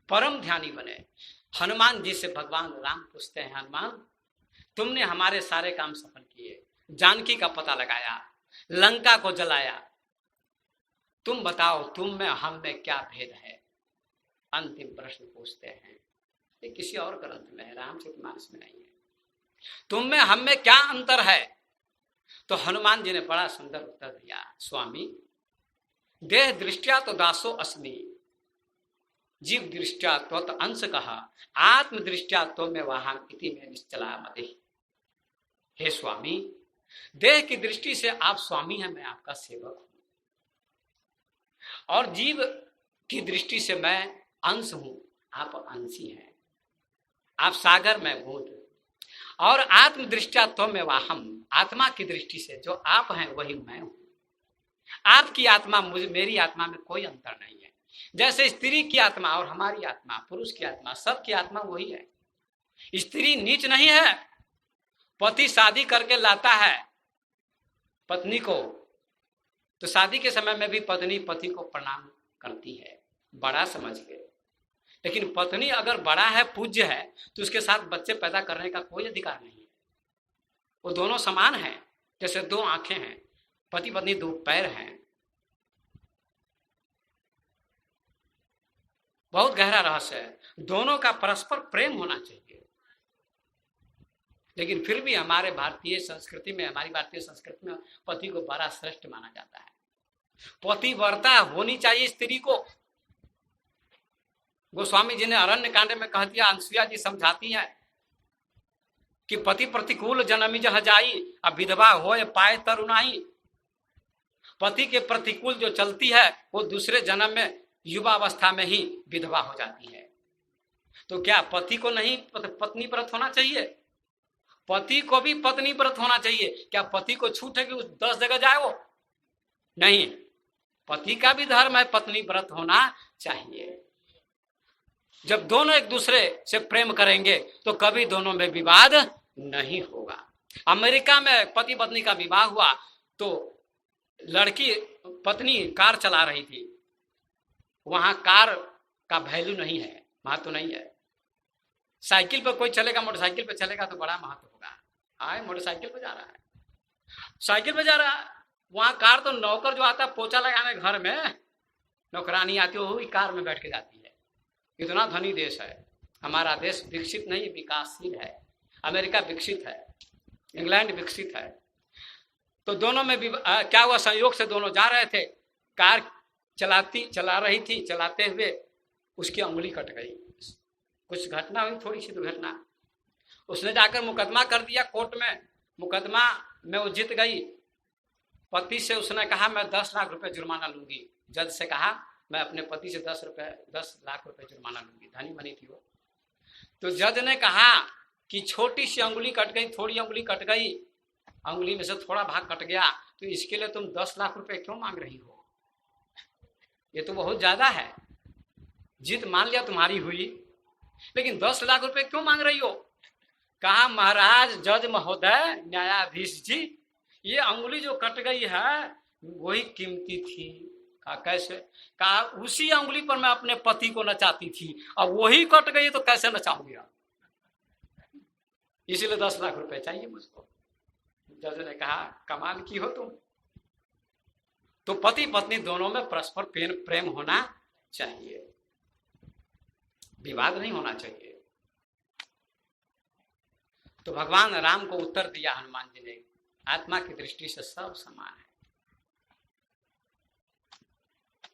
परम ध्यानी बने। हनुमान जी से भगवान राम पूछते हैं, हनुमान तुमने हमारे सारे काम सफल किए, जानकी का पता लगाया, लंका को जलाया, तुम बताओ तुम में हम में क्या भेद है? अंतिम प्रश्न पूछते हैं। ये किसी और ग्रंथ में है, रामचरितमानस में नहीं है। तुम में हम में क्या अंतर है? तो हनुमान जी ने बड़ा सुंदर उत्तर दिया, स्वामी देह दृष्टिया तो दासो अस्मि, जीव दृष्टिया त्वत अंश कहा, आत्म दृष्टिया तो में वहां इति में निश्चला मते। हे स्वामी, देह की दृष्टि से आप स्वामी हैं, मैं आपका सेवक हूं, और जीव की दृष्टि से मैं अंश हूं, आप अंशी हैं। आप सागर में बूंद, और आत्म दृष्टिया तो में वाहम, आत्मा की दृष्टि से जो आप हैं वही मैं हूं। आपकी आत्मा मेरी आत्मा में कोई अंतर नहीं है। जैसे स्त्री की आत्मा और हमारी आत्मा, पुरुष की आत्मा, सबकी आत्मा वही है। स्त्री नीच नहीं है। पति शादी करके लाता है पत्नी को, तो शादी के समय में भी पत्नी पति को प्रणाम करती है, बड़ा समझ के। लेकिन पत्नी अगर बड़ा है, पूज्य है, तो उसके साथ बच्चे पैदा करने का कोई अधिकार नहीं है। वो दोनों समान हैं, जैसे 2 आंखें हैं, पति पत्नी 2 पैर हैं। बहुत गहरा रहस्य है। दोनों का परस्पर प्रेम होना चाहिए। लेकिन फिर भी हमारे भारतीय संस्कृति में, हमारी भारतीय संस्कृति में पति को बड़ा श्रेष्ठ माना जाता है। पतिव्रता होनी चाहिए स्त्री को। गोस्वामी जी ने अरण्य कांड में कह दिया, अनसुईया जी समझाती हैं कि पति प्रतिकूल जनमी जह जाई, अब विधवा होए पाए तरुणाई। पति के प्रतिकूल जो चलती है वो दूसरे जन्म में युवावस्था में ही विधवा हो जाती है। तो क्या पति को नहीं पत्नी व्रत होना चाहिए? पति को भी पत्नी व्रत होना चाहिए। क्या पति को छूट है कि 10 जगह जाए? वो नहीं, पति का भी धर्म है पत्नी व्रत होना चाहिए। जब दोनों एक दूसरे से प्रेम करेंगे तो कभी दोनों में विवाद नहीं होगा। अमेरिका में पति पत्नी का विवाह हुआ तो लड़की पत्नी कार चला रही थी, वहां कार का वैल्यू नहीं है, महत्व नहीं है। साइकिल पर कोई चलेगा, मोटरसाइकिल पर चलेगा तो बड़ा महत्व होगा। आए मोटरसाइकिल पर जा रहा है, साइकिल पर जा रहा है, वहां कार तो नौकर जो आता है पोछा लगाने घर में, नौकरानी आती है, वही कार में बैठ के जाती है। इतना धनी देश है हमारा देश, विकसित नहीं विकासशील है। अमेरिका विकसित है, इंग्लैंड विकसित है। तो दोनों में क्या हुआ, संयोग से दोनों जा रहे थे, कार चला रही थी, चलाते हुए उसकी उंगली कट गई। कुछ घटना हुई, थोड़ी सी दुर्घटना। उसने जाकर मुकदमा कर दिया कोर्ट में मुकदमा में वो जीत गई। पति से उसने कहा मैं 10 लाख रुपए जुर्माना लूंगी। जज से कहा मैं अपने पति से 10 लाख रुपए जुर्माना लूंगी। धनी बनी थी वो। तो जज ने कहा कि छोटी सी अंगुली कट गई, थोड़ी अंगुली कट गई, अंगुली में से थोड़ा भाग कट गया, तो इसके लिए तुम 10 लाख रुपए क्यों मांग रही हो? ये तो बहुत ज्यादा है। जीत मान लिया तुम्हारी हुई, लेकिन 10 लाख रुपए क्यों मांग रही हो? कहा महाराज जज महोदय, न्यायाधीश जी, ये अंगुली जो कट गई है वही कीमती थी। कहा कैसे? कहा उसी अंगुली पर मैं अपने पति को नचाती थी, अब वही कट गई तो कैसे नचाऊंगी आप? इसीलिए 10 लाख रुपए चाहिए मुझको। जज ने कहा कमाल की हो तुम। तो पति पत्नी दोनों में परस्पर प्रेम होना चाहिए, विवाद नहीं होना चाहिए। तो भगवान राम को उत्तर दिया हनुमान जी ने, आत्मा की दृष्टि से सब समान है।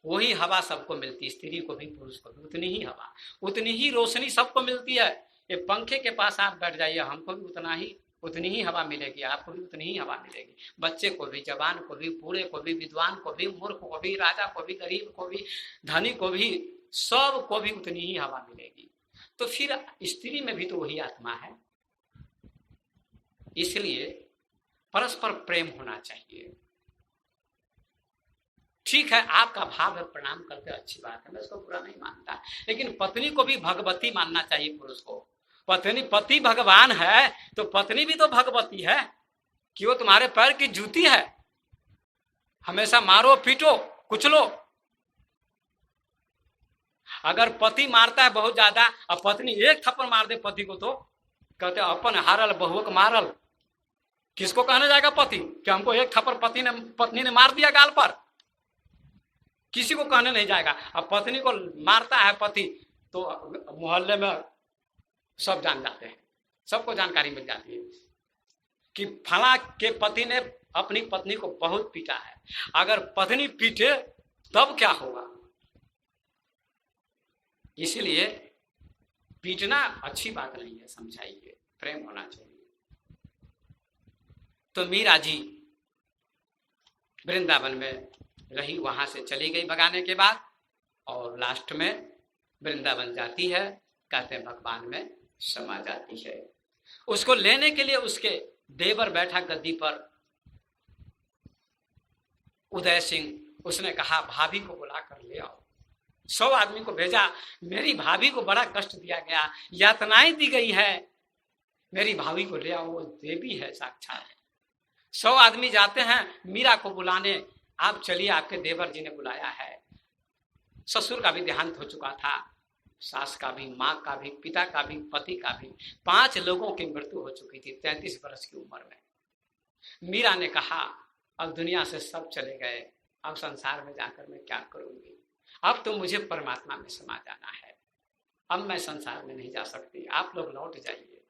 वही हवा सबको मिलती, स्त्री को भी पुरुष को भी उतनी ही हवा, उतनी ही रोशनी सबको मिलती है। ये पंखे के पास आप बैठ जाइए, हमको भी उतनी ही हवा मिलेगी, आपको भी उतनी ही हवा मिलेगी। बच्चे को भी, जवान को भी, बूढ़े को भी, विद्वान को भी, मूर्ख को भी, राजा को भी, गरीब को भी, धनी को भी, सब को भी उतनी ही हवा मिलेगी। तो फिर स्त्री में भी तो वही आत्मा है। इसलिए परस्पर प्रेम होना चाहिए। ठीक है, आपका भाव है, प्रणाम करते अच्छी बात है, मैं इसको बुरा नहीं मानता, लेकिन पत्नी को भी भगवती मानना चाहिए पुरुष को। पति भगवान है तो पत्नी भी तो भगवती है कि वो तुम्हारे पैर की जूती है, हमेशा मारो पीटो कुचलो। अगर पति मारता है बहुत ज्यादा और पत्नी एक थप्पड़ मार दे पति को, तो कहते अपन हारल बहुक मारल। किसको कहने जाएगा पति कि हमको एक थप्पड़ पत्नी ने मार दिया गाल पर? किसी को कहने नहीं जाएगा। अब पत्नी को मारता है पति तो मोहल्ले में सब जान जाते हैं, सबको जानकारी मिल जाती है कि फला के पति ने अपनी पत्नी को बहुत पीटा है। अगर पत्नी पीटे तब क्या होगा? इसलिए पीटना अच्छी बात नहीं है, समझाइए, प्रेम होना चाहिए। तो मीरा जी वृंदावन में रही, वहां से चली गई भगाने के बाद, और लास्ट में वृंदावन जाती है, कहते हैं भगवान में समा जाती है। उसको लेने के लिए उसके देवर बैठा गद्दी पर, उदय सिंह, उसने कहा भाभी को बुला कर ले आओ। 100 आदमी को भेजा, मेरी भाभी को बड़ा कष्ट दिया गया, यातनाएं दी गई है, मेरी भाभी को ले आओ, वो देवी है साक्षात। 100 आदमी जाते हैं मीरा को बुलाने, आप चलिए, आपके देवर जी ने बुलाया है। ससुर का भी देहांत हो चुका था, सास का भी, माँ का भी, पिता का भी, पति का भी, 5 लोगों की मृत्यु हो चुकी थी 33 वर्ष की उम्र में। मीरा ने कहा अब दुनिया से सब चले गए, अब संसार में जाकर मैं क्या करूंगी? अब तो मुझे परमात्मा में समा जाना है, अब मैं संसार में नहीं जा सकती, आप लोग लौट जाइए।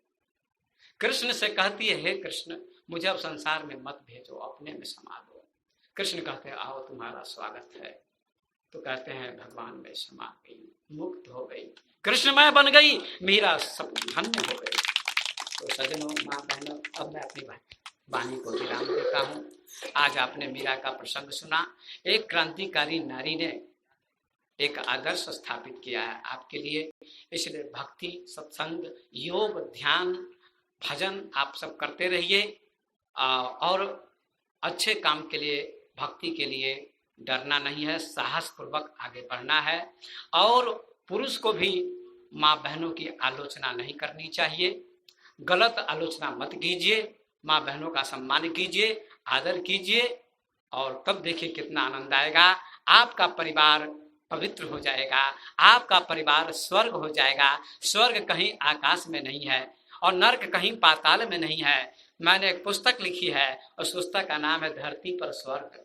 कृष्ण से कहती है, हे कृष्ण मुझे अब संसार में मत भेजो, अपने में समा दो। कृष्ण कहते हैं आओ तुम्हारा स्वागत है। तो कहते हैं भगवान में समा गई, मुक्त हो गई, कृष्णमय बन गई, मीरा सब धन्य हो गई। तो सजनों, माँ बहनों, अब मैं अपनी वाणी को विराम देता हूँ। आज आपने मीरा का प्रसंग सुना। एक क्रांतिकारी नारी ने एक आदर्श स्थापित किया है आपके लिए। इसलिए भक्ति, सत्संग, योग, ध्यान, भजन आप सब करते रहिए, और अच्छे काम के लिए, भक्ति के लिए डरना नहीं है, साहस पूर्वक आगे बढ़ना है। और पुरुष को भी माँ बहनों की आलोचना नहीं करनी चाहिए, गलत आलोचना मत कीजिए, माँ बहनों का सम्मान कीजिए, आदर कीजिए, और तब देखिए कितना आनंद आएगा। आपका परिवार पवित्र हो जाएगा, आपका परिवार स्वर्ग हो जाएगा। स्वर्ग कहीं आकाश में नहीं है और नर्क कहीं पाताल में नहीं है। मैंने एक पुस्तक लिखी है, उस पुस्तक का नाम है धरती पर स्वर्ग।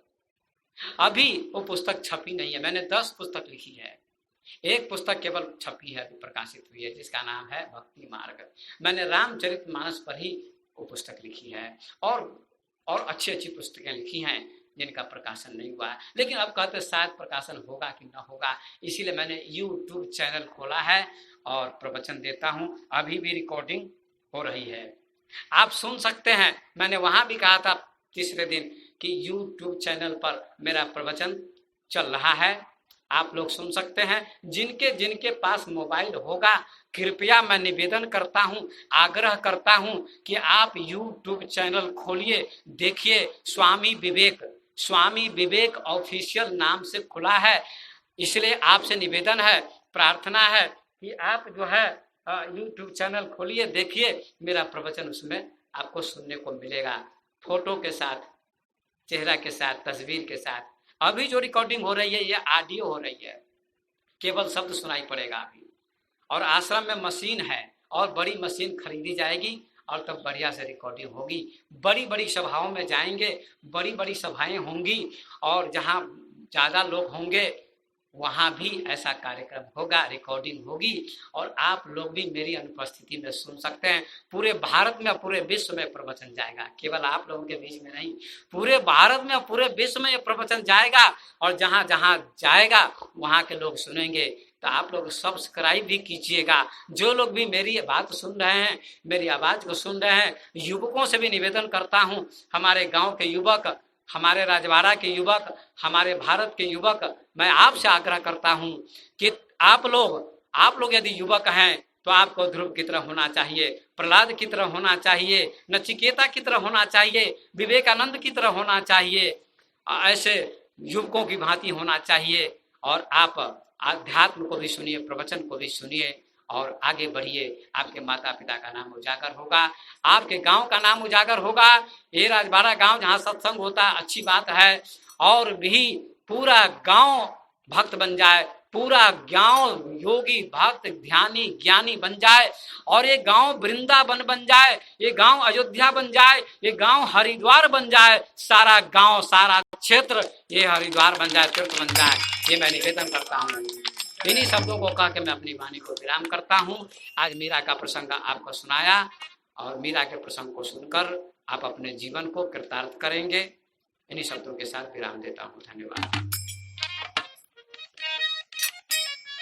अभी वो पुस्तक छपी नहीं है, मैंने 10 पुस्तक लिखी है, एक पुस्तक केवल छपी है, प्रकाशित हुई है, जिसका नाम है भक्ति मार्ग। मैंने रामचरितमानस पर ही वो पुस्तक लिखी है, और अच्छी अच्छी पुस्तकें लिखी हैं जिनका प्रकाशन नहीं हुआ है। लेकिन अब कहते शायद प्रकाशन होगा कि ना होगा, इसीलिए मैंने YouTube चैनल खोला है और प्रवचन देता हूँ। अभी भी रिकॉर्डिंग हो रही है, आप सुन सकते हैं। मैंने वहां भी कहा था तीसरे दिन कि यूट्यूब चैनल पर मेरा प्रवचन चल रहा है, आप लोग सुन सकते हैं। जिनके जिनके पास मोबाइल होगा, कृपया मैं निवेदन करता हूं, आग्रह करता हूं कि आप यूट्यूब चैनल खोलिए, देखिए। स्वामी विवेक ऑफिशियल नाम से खुला है, इसलिए आपसे निवेदन है, प्रार्थना है कि आप जो है यूट्यूब चैनल खोलिए, देखिए मेरा प्रवचन उसमें आपको सुनने को मिलेगा, फोटो के साथ, चेहरा के साथ, तस्वीर के साथ। अभी जो रिकॉर्डिंग हो रही है ये ऑडियो हो रही है, केवल शब्द सुनाई पड़ेगा अभी। और आश्रम में मशीन है और बड़ी मशीन खरीदी जाएगी और तब बढ़िया से रिकॉर्डिंग होगी। बड़ी बड़ी सभाओं में जाएंगे, बड़ी बड़ी सभाएं होंगी और जहां ज्यादा लोग होंगे वहां भी ऐसा कार्यक्रम होगा, रिकॉर्डिंग होगी और आप लोग भी मेरी अनुपस्थिति में सुन सकते हैं। पूरे भारत में, पूरे विश्व में प्रवचन जाएगा, केवल आप लोगों के बीच में नहीं, पूरे भारत में, पूरे विश्व में ये प्रवचन जाएगा और जहां जहां जाएगा वहां के लोग सुनेंगे। तो आप लोग सब्सक्राइब भी कीजिएगा। जो लोग भी मेरी बात सुन रहे हैं, मेरी आवाज को सुन रहे हैं, युवकों से भी निवेदन करता हूं, हमारे गांव के युवक, हमारे राजवाड़ा के युवक, हमारे भारत के युवक, मैं आपसे आग्रह करता हूं कि आप लोग यदि युवक हैं तो आपको ध्रुव की तरह होना चाहिए, प्रहलाद की तरह होना चाहिए, नचिकेता की तरह होना चाहिए, विवेकानंद की तरह होना चाहिए, ऐसे युवकों की भांति होना चाहिए। और आप अध्यात्म को भी सुनिए, प्रवचन को भी सुनिए और आगे बढ़िए। आपके माता पिता का नाम उजागर होगा, आपके गांव का नाम उजागर होगा। ये राजबाड़ा गांव जहां सत्संग होता है, अच्छी बात है, और भी पूरा गांव भक्त बन जाए, पूरा गांव योगी भक्त ध्यानी ज्ञानी बन जाए और ये गांव वृंदावन बन जाए, ये गांव अयोध्या बन जाए, ये गांव हरिद्वार बन जाए, सारा गांव, सारा क्षेत्र ये हरिद्वार बन जाए, तीर्थ बन जाए। ये मैं निवेदन करता हूँ। इन्हीं शब्दों को कह के मैं अपनी वाणी को विराम करता हूँ। आज मीरा का प्रसंग आपको सुनाया और मीरा के प्रसंग को सुनकर आप अपने जीवन को कृतार्थ करेंगे। इन्हीं शब्दों के साथ विराम देता हूँ। धन्यवाद।